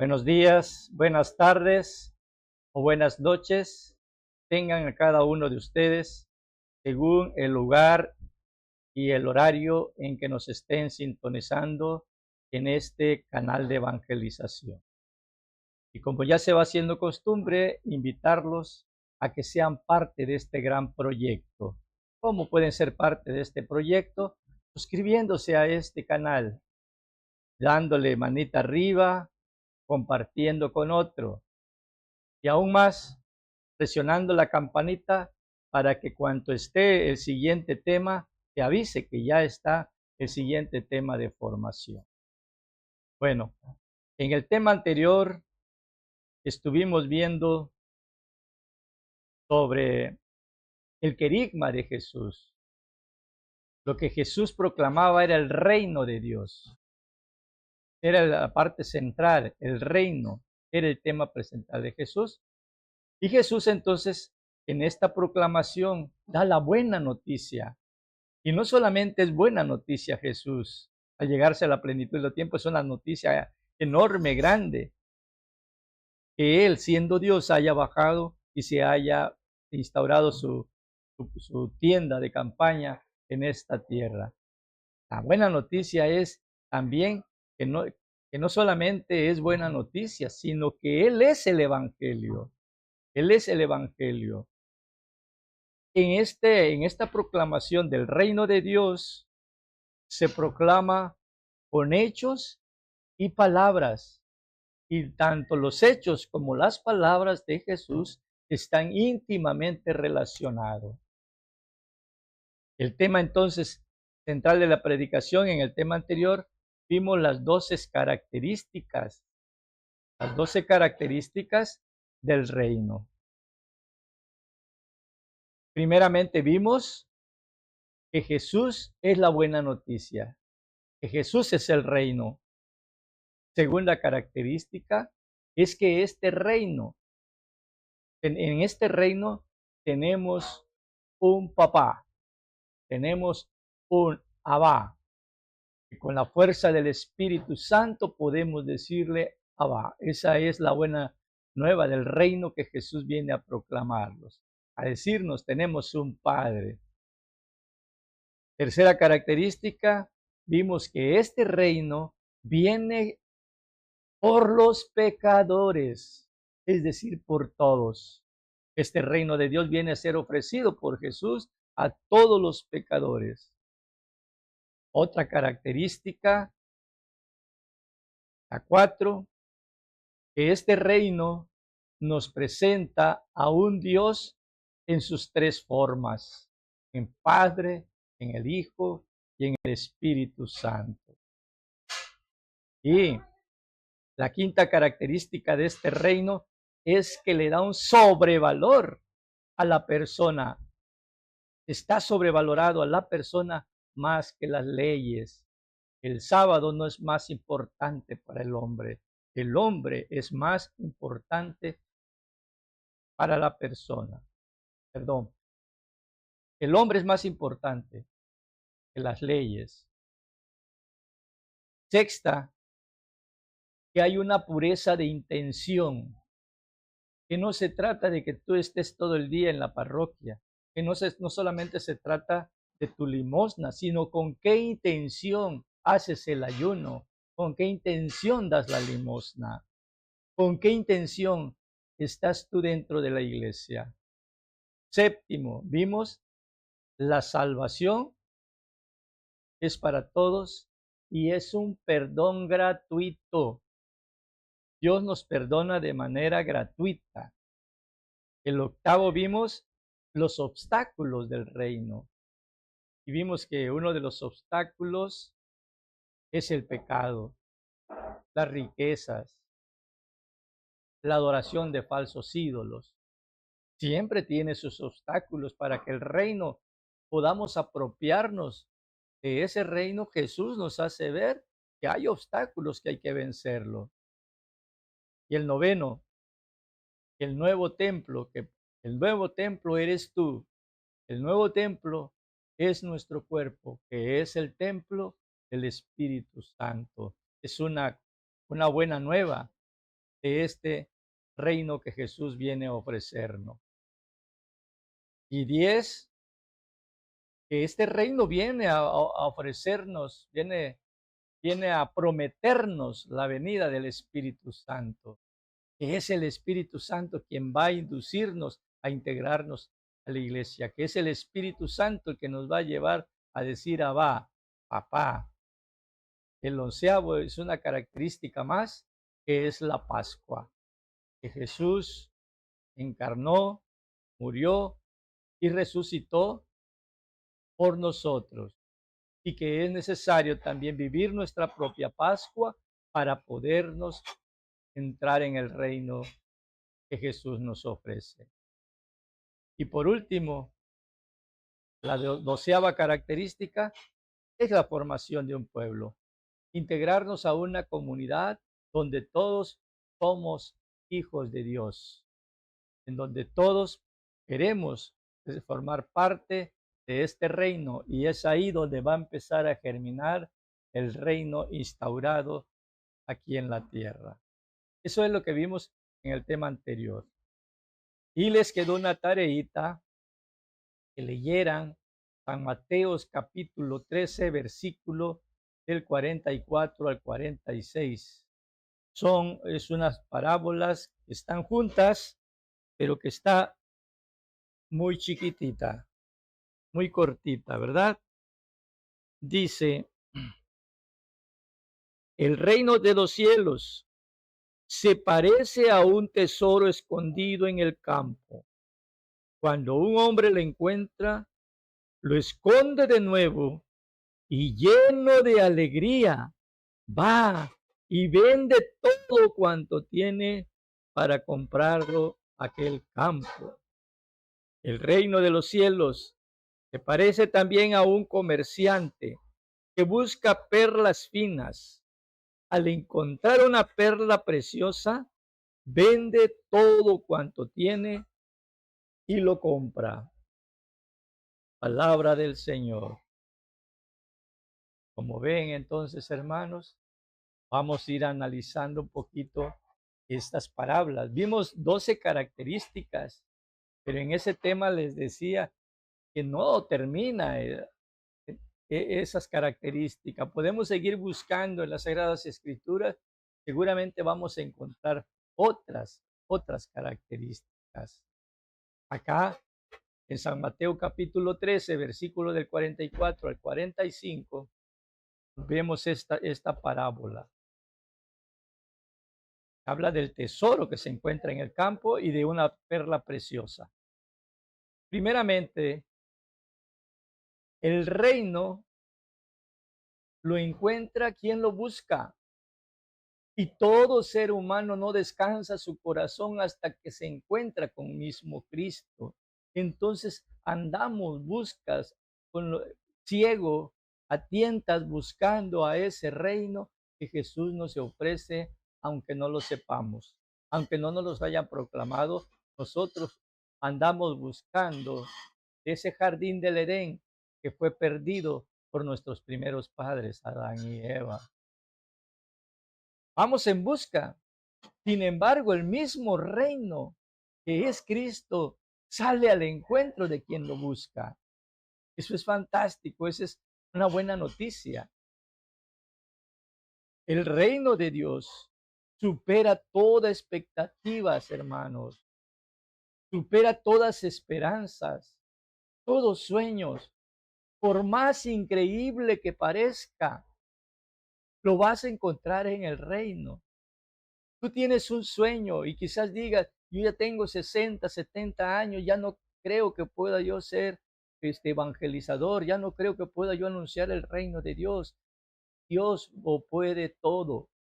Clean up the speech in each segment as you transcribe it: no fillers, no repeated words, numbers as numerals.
Buenos días, buenas tardes o buenas noches tengan a cada uno de ustedes según el lugar y el horario en que nos estén sintonizando en este canal de evangelización. Y como ya se va haciendo costumbre, invitarlos a que sean parte de este gran proyecto. ¿Cómo pueden ser parte de este proyecto? Suscribiéndose a este canal, dándole manita arriba, compartiendo con otro y aún más presionando la campanita para que cuando esté el siguiente tema te avise que ya está el siguiente tema de formación. Bueno, en el tema anterior estuvimos viendo sobre el querigma de Jesús. Lo que Jesús proclamaba era el reino de Dios. Era la parte central, el reino, era el tema principal de Jesús. Y Jesús entonces en esta proclamación da la buena noticia. Y no solamente es buena noticia Jesús, al llegarse a la plenitud del tiempo, es una noticia enorme, grande, que Él, siendo Dios, haya bajado y se haya instaurado su tienda de campaña en esta tierra. La buena noticia es también que no solamente es buena noticia, sino que Él es el Evangelio. Él es el Evangelio. En esta proclamación del reino de Dios se proclama con hechos y palabras, y tanto los hechos como las palabras de Jesús están íntimamente relacionados. El tema entonces central de la predicación en el tema anterior, vimos las 12 características del reino. Primeramente vimos que Jesús es la buena noticia, que Jesús es el reino. Segunda característica es que este reino, en este reino tenemos un papá, tenemos un Abba, y con la fuerza del Espíritu Santo podemos decirle Abba. Esa es la buena nueva del reino que Jesús viene a proclamarnos, a decirnos tenemos un Padre. Tercera característica, vimos que este reino viene por los pecadores, es decir, por todos. Este reino de Dios viene a ser ofrecido por Jesús a todos los pecadores. Otra característica, la 4, que este reino nos presenta a un Dios en sus 3 formas, en Padre, en el Hijo y en el Espíritu Santo. Y la quinta característica de este reino es que le da un sobrevalor a la persona. Está sobrevalorado a la persona más que las leyes. El sábado no es más importante para el hombre. El hombre es más importante para la persona. Perdón. El hombre es más importante que las leyes. Sexta, que hay una pureza de intención, que no se trata de que tú estés todo el día en la parroquia, que no solamente se trata de tu limosna, sino con qué intención haces el ayuno, con qué intención das la limosna, con qué intención estás tú dentro de la iglesia. Séptimo, vimos la salvación es para todos y es un perdón gratuito. Dios nos perdona de manera gratuita. El octavo vimos los obstáculos del reino. Y vimos que uno de los obstáculos es el pecado, las riquezas, la adoración de falsos ídolos. Siempre tiene sus obstáculos para que el reino podamos apropiarnos de ese reino. Jesús nos hace ver que hay obstáculos que hay que vencerlo. Y el noveno, el nuevo templo, que el nuevo templo eres tú. El nuevo templo es nuestro cuerpo, que es el templo del Espíritu Santo. Es una buena nueva. de este reino que Jesús viene a ofrecernos. Y 10, que este reino viene a ofrecernos, viene a prometernos la venida del Espíritu Santo, que es el Espíritu Santo quien va a inducirnos a integrarnos a la iglesia, que es el Espíritu Santo el que nos va a llevar a decir Abba, papá. El 11º es una característica más, que es la Pascua, que Jesús encarnó, murió y resucitó por nosotros, y que es necesario también vivir nuestra propia Pascua para podernos entrar en el reino que Jesús nos ofrece. Y por último, la 12ª característica es la formación de un pueblo, integrarnos a una comunidad donde todos somos hijos de Dios, en donde todos queremos formar parte de este reino, y es ahí donde va a empezar a germinar el reino instaurado aquí en la tierra. Eso es lo que vimos en el tema anterior. Y les quedó una tareita que leyeran San Mateos capítulo 13, versículo del 44 al 46. Es unas parábolas que están juntas, pero que está muy chiquitita, muy cortita, ¿verdad? Dice, el reino de los cielos se parece a un tesoro escondido en el campo. Cuando un hombre lo encuentra, lo esconde de nuevo y lleno de alegría va y vende todo cuanto tiene para comprarlo aquel campo. El reino de los cielos se parece también a un comerciante que busca perlas finas. Al encontrar una perla preciosa, vende todo cuanto tiene y lo compra. Palabra del Señor. Como ven entonces, hermanos, vamos a ir analizando un poquito estas parábolas. Vimos 12 características, pero en ese tema les decía que no termina esas características. Podemos seguir buscando en las Sagradas Escrituras, seguramente vamos a encontrar otras características. Acá en San Mateo capítulo 13, versículo del 44 al 45, vemos esta parábola. Habla del tesoro que se encuentra en el campo y de una perla preciosa. Primeramente, el reino lo encuentra quien lo busca. Y todo ser humano no descansa su corazón hasta que se encuentra con mismo Cristo. Entonces andamos, buscas, ciego, a tientas, buscando a ese reino que Jesús nos ofrece, aunque no lo sepamos, aunque no nos los hayan proclamado. Nosotros andamos buscando ese jardín del Edén que fue perdido por nuestros primeros padres, Adán y Eva. Vamos en busca. Sin embargo, el mismo reino que es Cristo sale al encuentro de quien lo busca. Eso es fantástico, esa es una buena noticia. El reino de Dios supera todas expectativas, hermanos. Supera todas esperanzas, todos sueños. Por más increíble que parezca, lo vas a encontrar en el reino. Tú tienes un sueño y quizás digas, yo ya tengo 60, 70 años, ya no creo que pueda yo ser evangelizador, ya no creo que pueda yo anunciar el reino de Dios. Dios lo puede todo.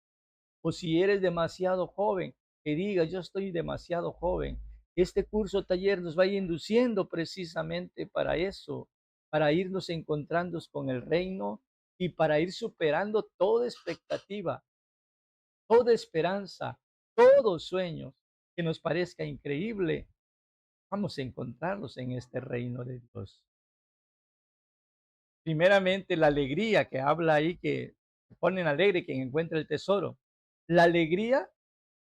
O si eres demasiado joven, que digas, yo estoy demasiado joven. Este curso taller nos va induciendo precisamente para eso, para irnos encontrando con el reino y para ir superando toda expectativa, toda esperanza, todos sueños que nos parezca increíble. Vamos a encontrarlos en este reino de Dios. Primeramente, la alegría que habla ahí, que ponen alegre quien encuentra el tesoro. La alegría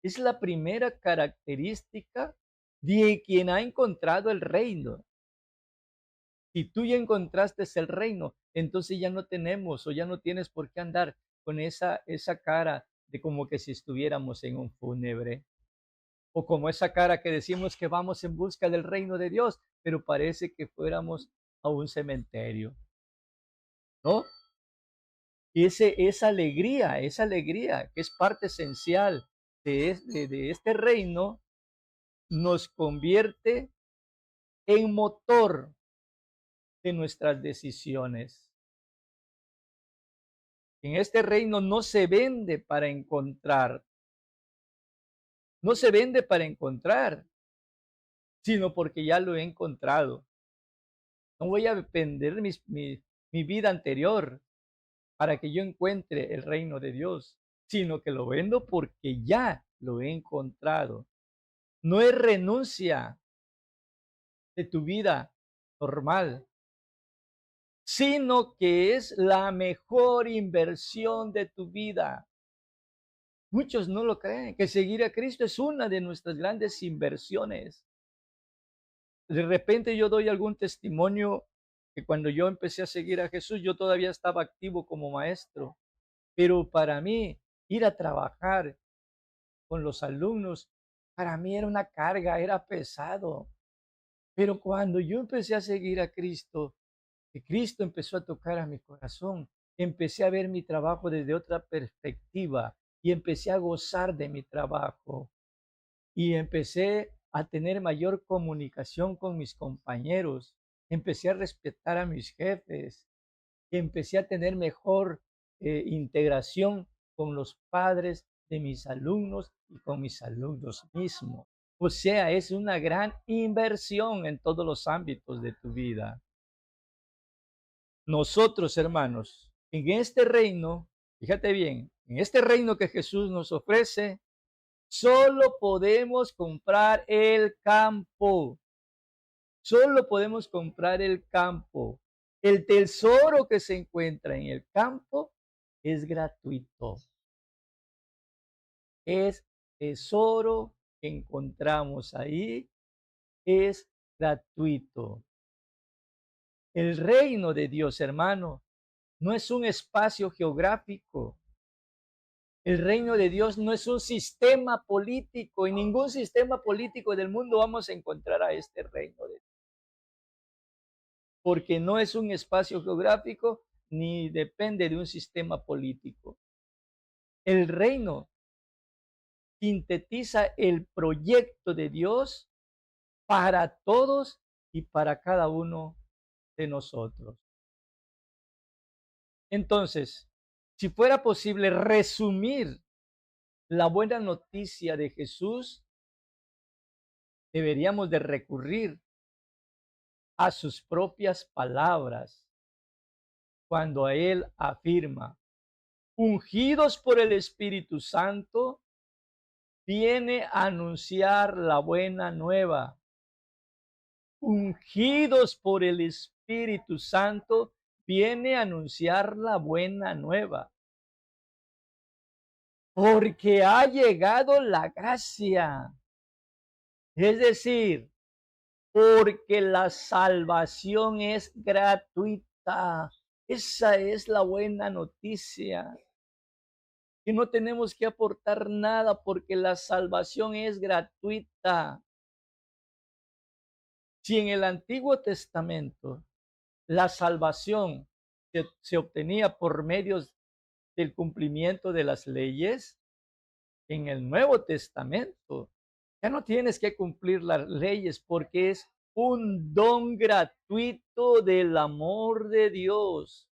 Es la primera característica de quien ha encontrado el reino. Si tú ya encontraste el reino, entonces ya no tenemos o ya no tienes por qué andar con esa cara de como que si estuviéramos en un fúnebre, o como esa cara que decimos que vamos en busca del reino de Dios, pero parece que fuéramos a un cementerio, ¿no? Y esa alegría que es parte esencial de este reino, nos convierte en motor de nuestras decisiones. En este reino no se vende para encontrar, no se vende para encontrar, sino porque ya lo he encontrado. No voy a vender mi vida anterior para que yo encuentre el reino de Dios, sino que lo vendo porque ya lo he encontrado. No es renuncia de tu vida normal, sino que es la mejor inversión de tu vida. Muchos no lo creen, que seguir a Cristo es una de nuestras grandes inversiones. De repente yo doy algún testimonio que cuando yo empecé a seguir a Jesús, yo todavía estaba activo como maestro, pero para mí ir a trabajar con los alumnos, para mí era una carga, era pesado. Pero cuando yo empecé a seguir a Cristo, que Cristo empezó a tocar a mi corazón, empecé a ver mi trabajo desde otra perspectiva y empecé a gozar de mi trabajo y empecé a tener mayor comunicación con mis compañeros, empecé a respetar a mis jefes, empecé a tener mejor integración con los padres de mis alumnos y con mis alumnos mismos. O sea, es una gran inversión en todos los ámbitos de tu vida. Nosotros, hermanos, en este reino, fíjate bien, en este reino que Jesús nos ofrece, solo podemos comprar el campo. Solo podemos comprar el campo. El tesoro que se encuentra en el campo es gratuito. Es tesoro que encontramos ahí, es gratuito. El reino de Dios, hermano, no es un espacio geográfico. El reino de Dios no es un sistema político. En ningún sistema político del mundo vamos a encontrar a este reino de Dios. Porque no es un espacio geográfico ni depende de un sistema político. El reino sintetiza el proyecto de Dios para todos y para cada uno de nosotros. Entonces, si fuera posible resumir la buena noticia de Jesús, deberíamos de recurrir a sus propias palabras cuando él afirma, ungidos por el Espíritu Santo, viene a anunciar la buena nueva. Ungidos por el Espíritu Santo, viene a anunciar la buena nueva. Porque ha llegado la gracia. Es decir, porque la salvación es gratuita. Esa es la buena noticia. Que no tenemos que aportar nada porque la salvación es gratuita. Si en el Antiguo Testamento la salvación se obtenía por medios del cumplimiento de las leyes, en el Nuevo Testamento ya no tienes que cumplir las leyes porque es un don gratuito del amor de Dios.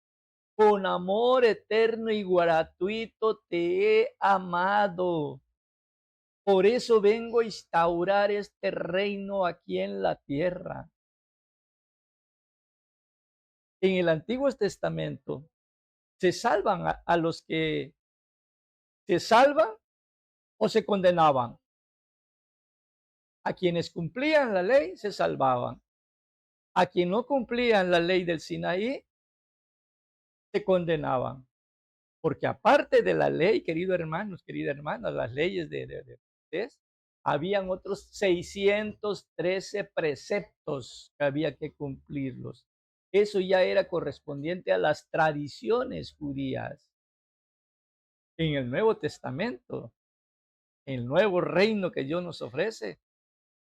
Con amor eterno y gratuito te he amado. Por eso vengo a instaurar este reino aquí en la tierra. En el Antiguo Testamento se salvan a los que se salvan o se condenaban. A quienes cumplían la ley se salvaban. A quienes no cumplían la ley del Sinaí se condenaban. Porque aparte de la ley, queridos hermanos, queridas hermanas, las leyes Moisés, habían otros 613 preceptos que había que cumplirlos. Eso ya era correspondiente a las tradiciones judías. En el Nuevo Testamento, el nuevo reino que Dios nos ofrece,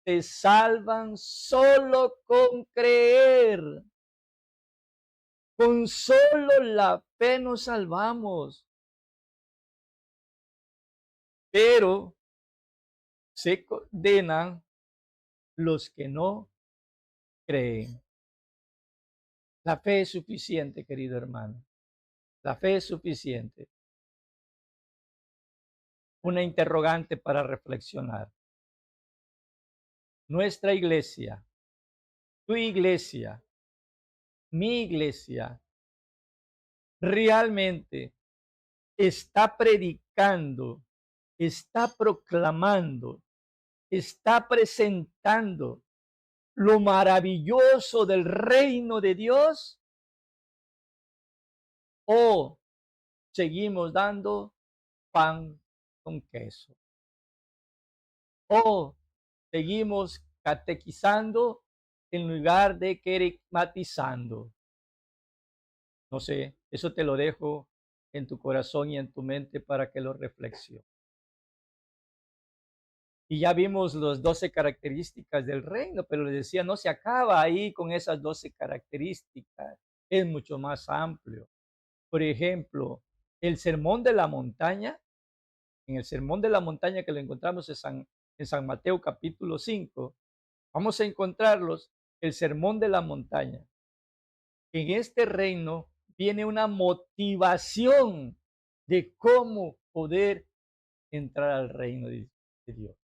se salvan solo con creer. Con solo la fe nos salvamos. Pero se condenan los que no creen. La fe es suficiente, querido hermano. La fe es suficiente. Una interrogante para reflexionar. Nuestra iglesia, tu iglesia, mi iglesia, realmente está predicando, está proclamando, está presentando lo maravilloso del reino de Dios, o seguimos dando pan con queso, o seguimos catequizando en lugar de querigmatizando. No sé, eso te lo dejo en tu corazón y en tu mente para que lo reflexiones. Y ya vimos las 12 características del reino, pero les decía, no se acaba ahí con esas 12 características, es mucho más amplio. Por ejemplo, el sermón de la montaña, en el sermón de la montaña que lo encontramos en San Mateo capítulo 5, vamos a encontrarlos, el sermón de la montaña. En este reino viene una motivación de cómo poder entrar al reino de Dios.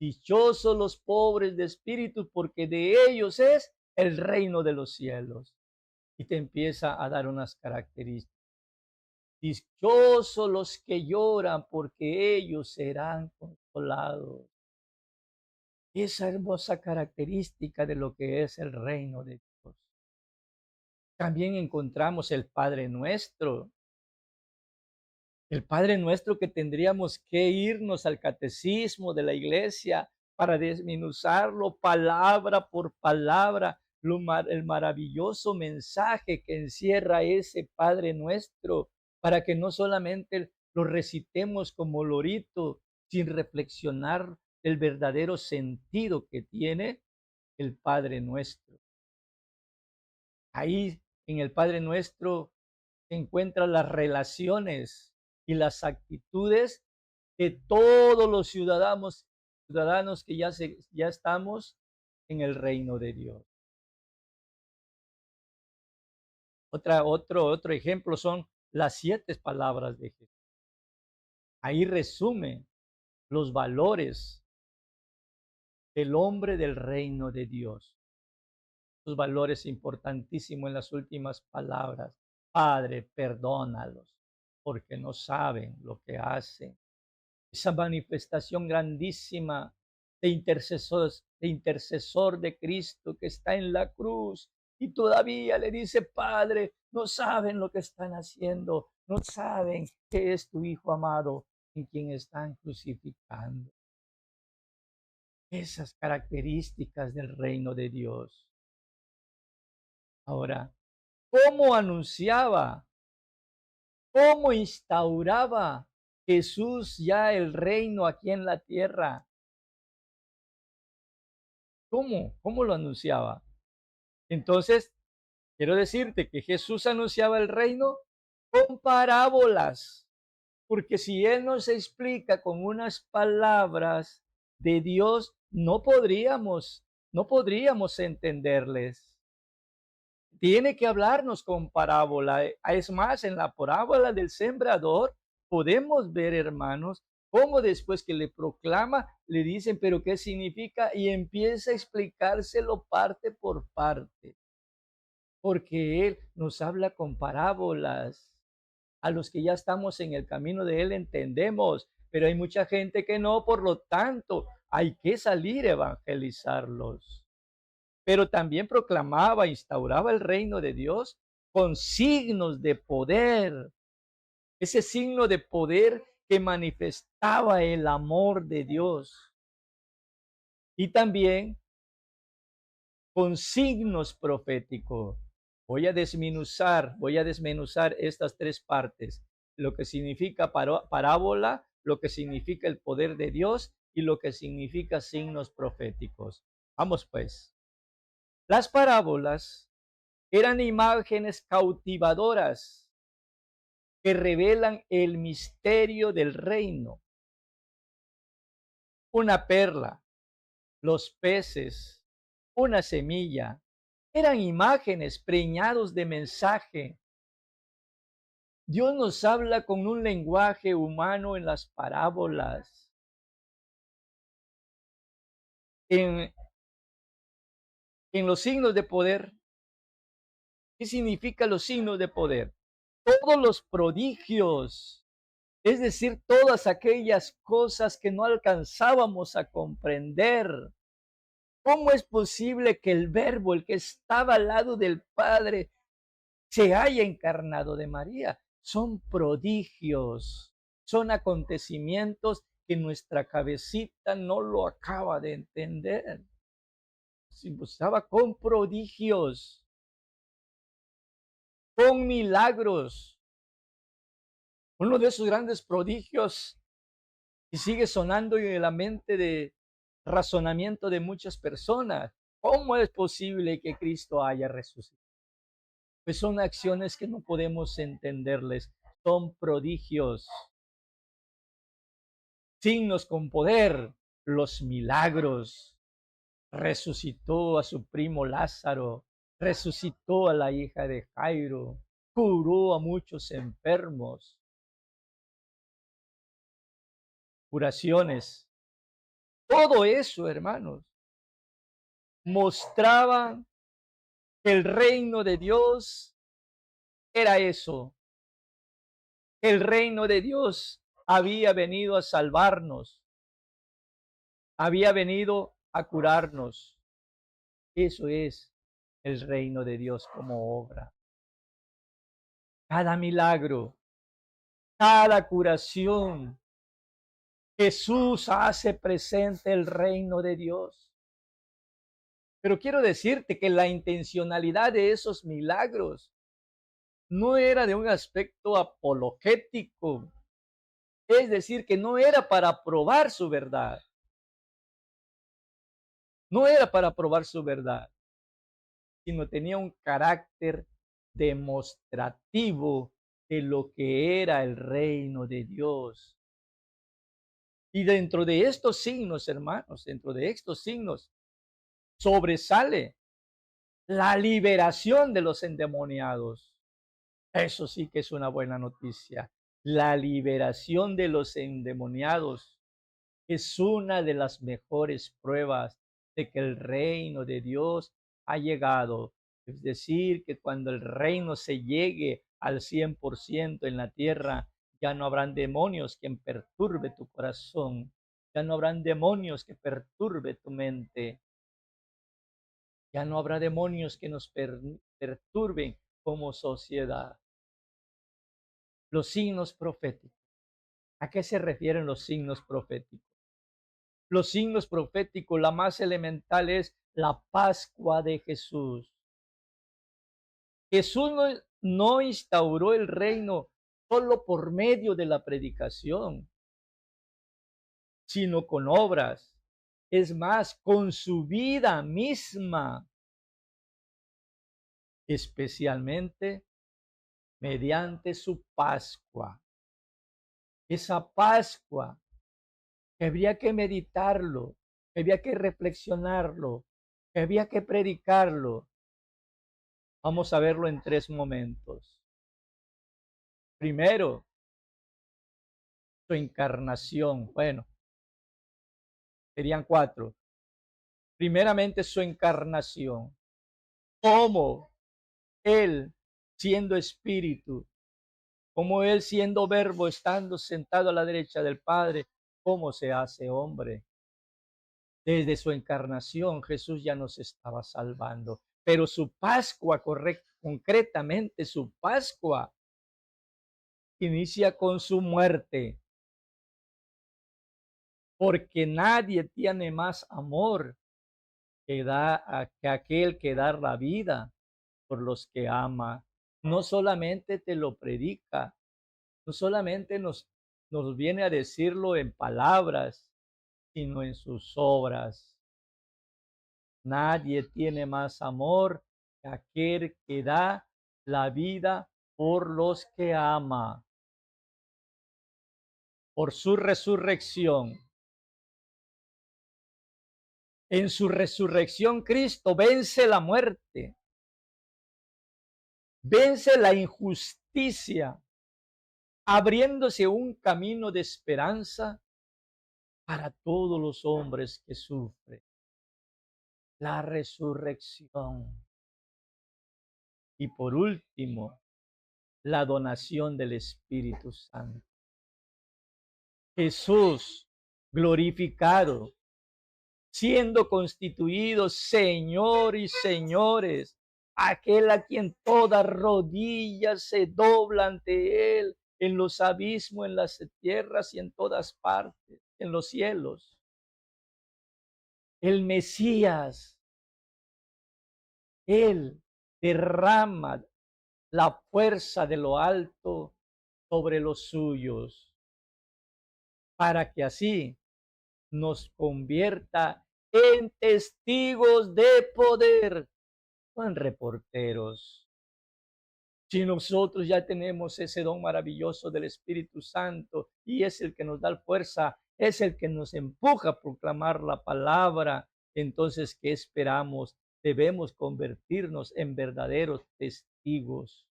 Dichosos los pobres de espíritu, porque de ellos es el reino de los cielos. Y te empieza a dar unas características. Dichosos los que lloran, porque ellos serán consolados. Esa hermosa característica de lo que es el reino de Dios. También encontramos el Padre Nuestro. El Padre Nuestro que tendríamos que irnos al catecismo de la iglesia para desmenuzarlo palabra por palabra, el maravilloso mensaje que encierra ese Padre Nuestro, para que no solamente lo recitemos como lorito, sin reflexionar el verdadero sentido que tiene el Padre Nuestro. Ahí en el Padre Nuestro se encuentran las relaciones y las actitudes de todos los ciudadanos que ya estamos en el reino de Dios. Otro ejemplo son las 7 palabras de Jesús. Ahí resume los valores del hombre del reino de Dios. Los valores importantísimos en las últimas palabras. Padre, perdónalos, porque no saben lo que hacen. Esa manifestación grandísima de intercesor de Cristo que está en la cruz y todavía le dice, Padre, no saben lo que están haciendo, no saben que es tu Hijo amado en quien están crucificando. Esas características del reino de Dios. Ahora, ¿cómo anunciaba? ¿Cómo instauraba Jesús ya el reino aquí en la tierra? ¿Cómo lo anunciaba? Entonces, quiero decirte que Jesús anunciaba el reino con parábolas, porque si Él nos explica con unas palabras de Dios, no podríamos entenderles. Tiene que hablarnos con parábola. Es más, en la parábola del sembrador podemos ver, hermanos, cómo después que le proclama, le dicen, pero ¿qué significa? Y empieza a explicárselo parte por parte, porque Él nos habla con parábolas. A los que ya estamos en el camino de Él entendemos, pero hay mucha gente que no, por lo tanto, hay que salir a evangelizarlos. Pero también proclamaba, instauraba el reino de Dios con signos de poder. Ese signo de poder que manifestaba el amor de Dios y también con signos proféticos. Voy a desmenuzar estas tres partes, lo que significa parábola, lo que significa el poder de Dios y lo que significa signos proféticos. Vamos pues. Las parábolas eran imágenes cautivadoras que revelan el misterio del reino. Una perla, los peces, una semilla, eran imágenes preñados de mensaje. Dios nos habla con un lenguaje humano en las parábolas. En, en los signos de poder, ¿qué significa los signos de poder? Todos los prodigios, es decir, todas aquellas cosas que no alcanzábamos a comprender. ¿Cómo es posible que el Verbo, el que estaba al lado del Padre, se haya encarnado de María? Son prodigios, son acontecimientos que nuestra cabecita no lo acaba de entender. Estaba con prodigios, con milagros. Uno de esos grandes prodigios y sigue sonando en la mente de razonamiento de muchas personas. ¿Cómo es posible que Cristo haya resucitado? Pues son acciones que no podemos entenderles, son prodigios, signos con poder, los milagros. Resucitó a su primo Lázaro, resucitó a la hija de Jairo, curó a muchos enfermos, curaciones. Todo eso, hermanos, mostraba que el reino de Dios era eso. El reino de Dios había venido a salvarnos, había venido a curarnos. Eso es el reino de Dios como obra. Cada milagro, cada curación, Jesús hace presente el reino de Dios. Pero quiero decirte que la intencionalidad de esos milagros no era de un aspecto apologético, es decir, que no era para probar su verdad, no era para probar su verdad, sino tenía un carácter demostrativo de lo que era el reino de Dios. Y dentro de estos signos, hermanos, dentro de estos signos, sobresale la liberación de los endemoniados. Eso sí que es una buena noticia. La liberación de los endemoniados es una de las mejores pruebas de que el reino de Dios ha llegado. Es decir, que cuando el reino se llegue al 100% en la tierra, ya no habrán demonios que perturbe tu corazón, ya no habrán demonios que perturbe tu mente, ya no habrá demonios que nos perturben como sociedad. Los signos proféticos. ¿A qué se refieren los signos proféticos? Los signos proféticos, la más elemental es la Pascua de Jesús. Jesús no instauró el reino solo por medio de la predicación, sino con obras. Es más, con su vida misma, especialmente mediante su Pascua. Esa Pascua que habría que meditarlo, que había que reflexionarlo, que había que predicarlo. Vamos a verlo en tres momentos. Primero, su encarnación. Bueno, serían cuatro. Primeramente, su encarnación. Cómo Él, siendo espíritu, como Él siendo verbo, estando sentado a la derecha del Padre, cómo se hace hombre. Desde su encarnación, Jesús ya nos estaba salvando. Pero su Pascua, concretamente su Pascua, inicia con su muerte. porque nadie tiene más amor que aquel que da la vida por los que ama. No solamente te lo predica, no solamente nos viene a decirlo en palabras, sino en sus obras. Nadie tiene más amor que aquel que da la vida por los que ama. Por su resurrección. En su resurrección, Cristo vence la muerte, vence la injusticia, abriéndose un camino de esperanza para todos los hombres que sufren. La resurrección. Y por último, la donación del Espíritu Santo. Jesús glorificado, siendo constituido Señor y señores, aquel a quien toda rodilla se dobla ante él, en los abismos, en las tierras y en todas partes, en los cielos. El Mesías, él derrama la fuerza de lo alto sobre los suyos, para que así nos convierta en testigos de poder, no en reporteros. Si nosotros ya tenemos ese don maravilloso del Espíritu Santo y es el que nos da fuerza, es el que nos empuja a proclamar la palabra, entonces, ¿qué esperamos? Debemos convertirnos en verdaderos testigos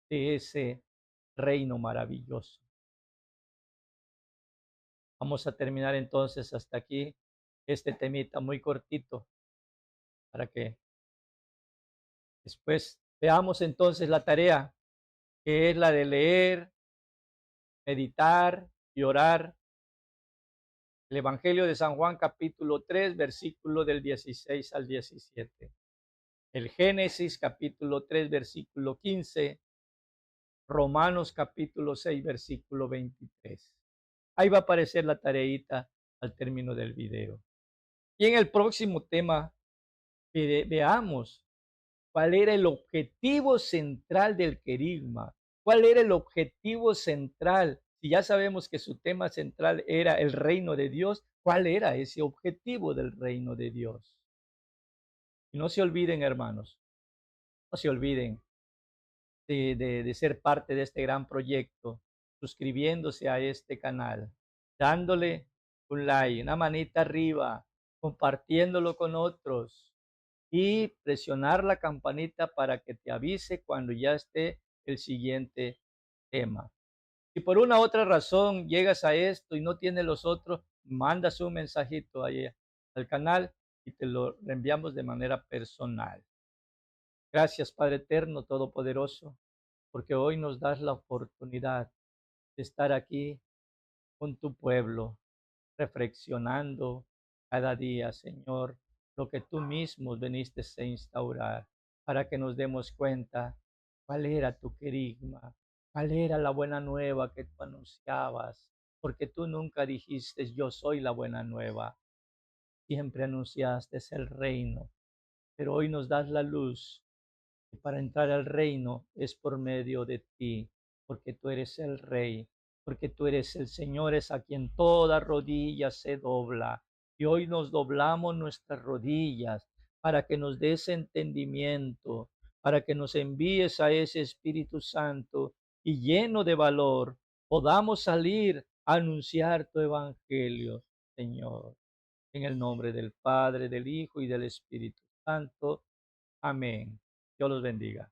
de ese reino maravilloso. Vamos a terminar entonces hasta aquí este temita muy cortito para que después veamos entonces la tarea, que es la de leer, meditar y orar el Evangelio de San Juan capítulo 3, versículo del 16 al 17. El Génesis capítulo 3, versículo 15. Romanos capítulo 6, versículo 23. Ahí va a aparecer la tareita al término del video. Y en el próximo tema veamos cuál era el objetivo central del querigma, cuál era el objetivo central. Si ya sabemos que su tema central era el reino de Dios, ¿cuál era ese objetivo del reino de Dios? Y no se olviden, hermanos, no se olviden de ser parte de este gran proyecto, suscribiéndose a este canal, dándole un like, una manita arriba, compartiéndolo con otros y presionar la campanita para que te avise cuando ya esté el siguiente tema. Si por una otra razón llegas a esto y no tienes los otros, mandas un mensajito ahí al canal y te lo enviamos de manera personal. Gracias, Padre eterno, todopoderoso, porque hoy nos das la oportunidad de estar aquí con tu pueblo, reflexionando cada día, Señor, lo que tú mismo viniste a instaurar, para que nos demos cuenta cuál era tu querigma, cuál era la buena nueva que tú anunciabas, porque tú nunca dijiste yo soy la buena nueva, siempre anunciaste el reino, pero hoy nos das la luz y para entrar al reino es por medio de ti, porque tú eres el Rey, porque tú eres el Señor, es a quien toda rodilla se dobla. Y hoy nos doblamos nuestras rodillas para que nos des entendimiento, para que nos envíes a ese Espíritu Santo y lleno de valor podamos salir a anunciar tu evangelio, Señor. En el nombre del Padre, del Hijo y del Espíritu Santo. Amén. Dios los bendiga.